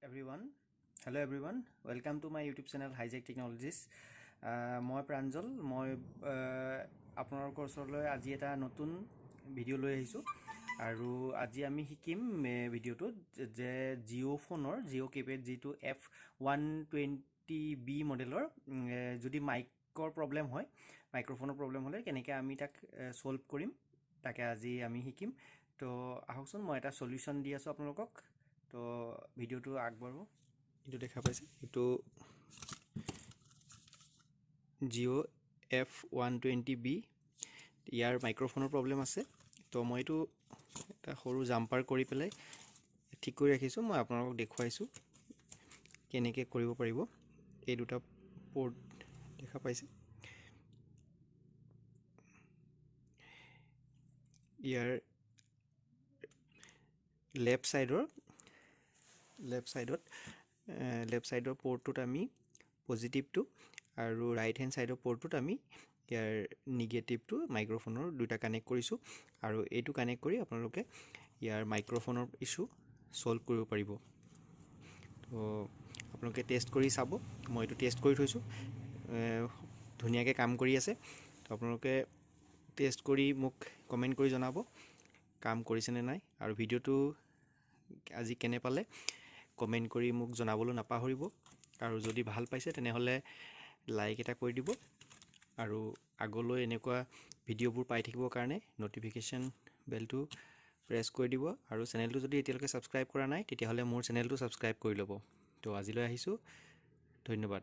everyone. Hello everyone. Welcome to my YouTube channel Hijack Technologies. মই প্ৰাঞ্জল মই আপোনালোকৰ ওচৰলৈ আজি এটা নতুন ভিডিঅ' লৈ আহিছোঁ আৰু আজি আমি শিকিম ভিডিঅ'টোত যে জিঅ' ফোনৰ জিঅ' কিপেড যিটো F120B মডেলৰ যদি মাইকৰ প্ৰব্লেম হয় মাইক্ৰফোনৰ প্ৰব্লেম হ'লে কেনেকৈ আমি তাক সলভ কৰিম তাকে আজি আমি শিকিম তো আহকচোন মই এটা সলিউশন দি আছোঁ আপোনালোকক তো ভিডিঅ'টো আগবাঢ়ো এইটো দেখা পাইছে এইটো Jio F120B ইয়াৰ মাইক্ৰফোনৰ প্ৰব্লেম আছে তো মই এইটো এটা সৰু জাম্পাৰ কৰি পেলাই ঠিক কৰি ৰাখিছোঁ মই আপোনালোকক দেখুৱাইছোঁ কেনেকৈ কৰিব পাৰিব এই দুটা পোৰ্ট দেখা পাইছে ইয়াৰ লেফ্ট সাইডৰ পোৰ্টটোত আমি পজিটিভটো আৰু ৰাইট হেণ্ড সাইডৰ পোৰ্টটোত আমি ইয়াৰ নিগেটিভটো মাইক্ৰফোনৰ দুটা কানেক্ট কৰিছোঁ আৰু এইটো কানেক্ট কৰি আপোনালোকে ইয়াৰ মাইক্ৰফোনৰ ইস্যু সলভ কৰিব পাৰিব তো আপোনালোকে টেষ্ট কৰি চাব মই এইটো টেষ্ট কৰি থৈছোঁ ধুনীয়াকৈ কাম কৰি আছে তো আপোনালোকে টেষ্ট কৰি মোক কমেণ্ট কৰি জনাব কাম কৰিছেনে নাই আৰু ভিডিঅ'টো আজি কেনে পালে কমেণ্ট কৰি মোক জনাবলৈ নাপাহৰিব আৰু যদি ভাল পাইছে তেনেহ'লে লাইক এটা কৰি দিব আৰু আগলৈ এনেকুৱা ভিডিঅ'বোৰ পাই থাকিবৰ কাৰণে নটিফিকেশ্যন বেলটো প্ৰেছ কৰি দিব আৰু চেনেলটো যদি এতিয়ালৈকে ছাবস্ক্ৰাইব কৰা নাই তেতিয়াহ'লে মোৰ চেনেলটো ছাবস্ক্ৰাইব কৰি ল'ব তো আজিলৈ আহিছোঁ ধন্যবাদ।